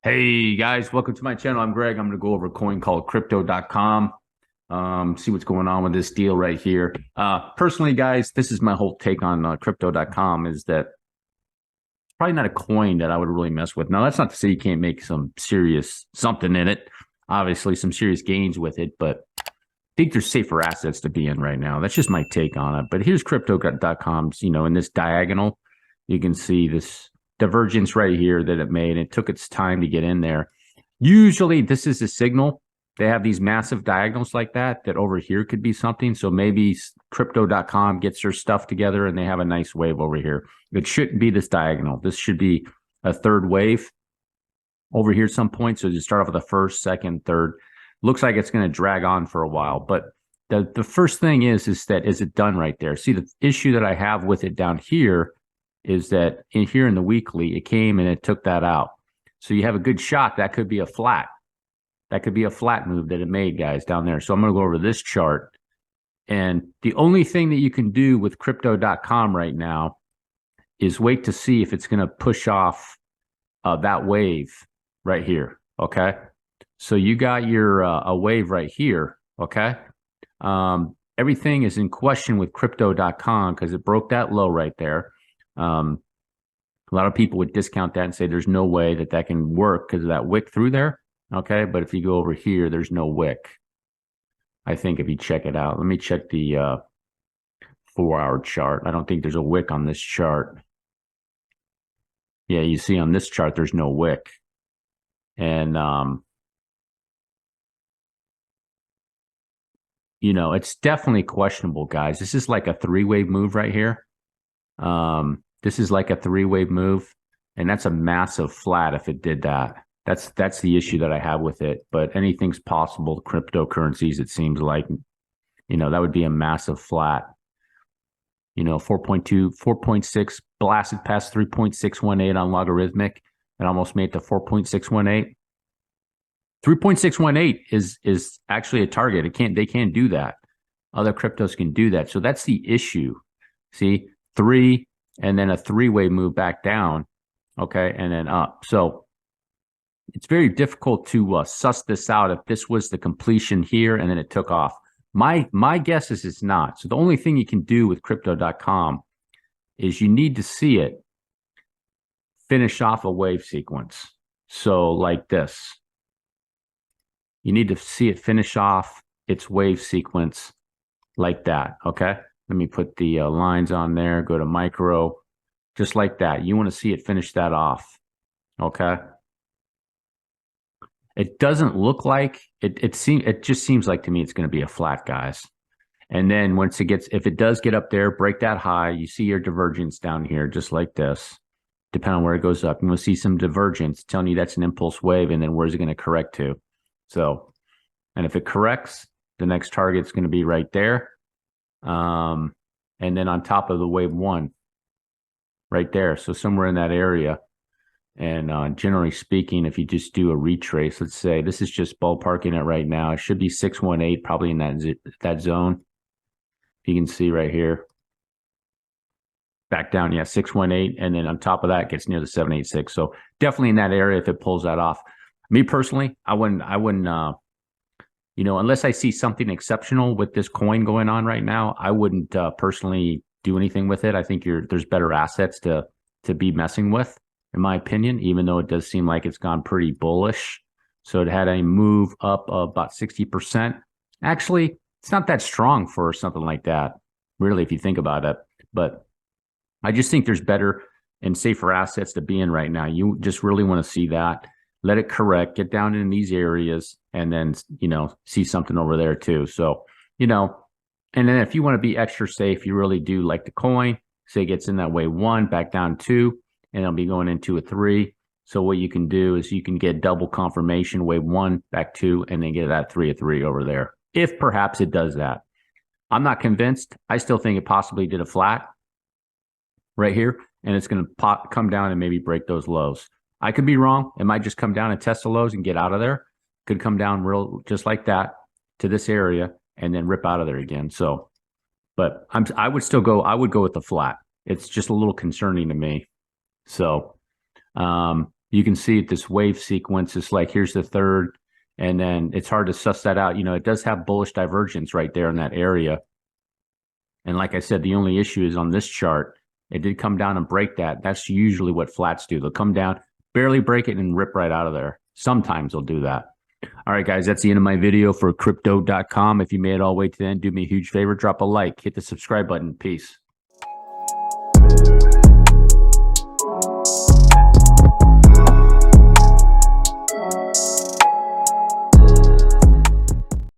Hey guys, welcome to my channel. I'm Greg. I'm going to go over a coin called crypto.com. See what's going on with this deal right here. Personally, guys, this is my whole take on crypto.com is that it's probably not a coin that I would really mess with. Now, that's not to say you can't make some serious something in it. Obviously, some serious gains with it, but I think there's safer assets to be in right now. That's just my take on it. But here's crypto.com's, in this diagonal, you can see this divergence right here that it made. It took its time to get in there. Usually this is a signal. They have these massive diagonals like that over here could be something. So maybe crypto.com gets their stuff together and they have a nice wave over here. It shouldn't be this diagonal. This should be a third wave over here at some point. So you start off with the first, second, third. Looks like it's going to drag on for a while. But the first thing is that is it done right there? See, the issue that I have with it down here is that here in the weekly, it came and it took that out. So you have a good shot. That could be a flat. That could be a flat move that it made, guys, down there. So I'm going to go over this chart. And the only thing that you can do with crypto.com right now is wait to see if it's going to push off that wave right here. Okay. So you got your a wave right here. Okay. Everything is in question with crypto.com because it broke that low right there. A lot of people would discount that and say there's no way that can work because of that wick through there. Okay. But if you go over here, there's no wick. I think if you check it out, let me check the 4-hour chart. I don't think there's a wick on this chart. Yeah, you see on this chart, there's no wick. And, it's definitely questionable, guys. This is like a three-wave move right here. This is like a three-wave move, and that's a massive flat if it did that. That's the issue that I have with it. But anything's possible. Cryptocurrencies, it seems like, that would be a massive flat. 4.2, 4.6 blasted past 3.618 on logarithmic. It almost made to 4.618. 3.618 is actually a target. They can't do that. Other cryptos can do that. So that's the issue. See, 3 and then a three-way move back down. Okay, and then up. So it's very difficult to suss this out if this was the completion here and then it took off. My guess is it's not. So the only thing you can do with crypto.com is you need to see it finish off a wave sequence. So like this. You need to see it finish off its wave sequence like that, okay? Let me put the lines on there, go to micro, just like that. You want to see it finish that off, okay? It doesn't look like, it just seems like to me it's going to be a flat, guys. And then if it does get up there, break that high, you see your divergence down here, just like this. Depending on where it goes up, you will see some divergence telling you that's an impulse wave, and then where's it going to correct to? So, and if it corrects, the next target's going to be right there. And then on top of the wave one, right there. So somewhere in that area. And generally speaking, if you just do a retrace, let's say this is just ballparking it right now. It should be 618, probably in that zone. If you can see right here. Back down, yeah, 618. And then on top of that, it gets near the 786. So definitely in that area if it pulls that off. Me personally, I wouldn't, unless I see something exceptional with this coin going on right now, I wouldn't personally do anything with it. I think there's better assets to be messing with, in my opinion, even though it does seem like it's gone pretty bullish. So it had a move up of about 60%. Actually, it's not that strong for something like that, really, if you think about it. But I just think there's better and safer assets to be in right now. You just really want to see that. Let it correct, get down in these areas, and then, see something over there too. So, and then if you want to be extra safe, you really do like the coin, say it gets in that wave 1, back down 2, and it'll be going into a 3. So what you can do is you can get double confirmation, wave 1, back 2, and then get that 3 of 3 over there. If perhaps it does that. I'm not convinced. I still think it possibly did a flat right here, and it's going to come down and maybe break those lows. I could be wrong. It might just come down and test the lows and get out of there. Could come down real just like that to this area and then rip out of there again. So, but I would go with the flat. It's just a little concerning to me. So, You can see this wave sequence is like, here's the third, and then it's hard to suss that out. It does have bullish divergence right there in that area. And like I said, the only issue is on this chart, it did come down and break that. That's usually what flats do. They'll come down, barely break it, and rip right out of there. Sometimes they'll do that. All right, guys, that's the end of my video for crypto.com. If you made it all the way to the end, do me a huge favor, drop a like, hit the subscribe button. Peace.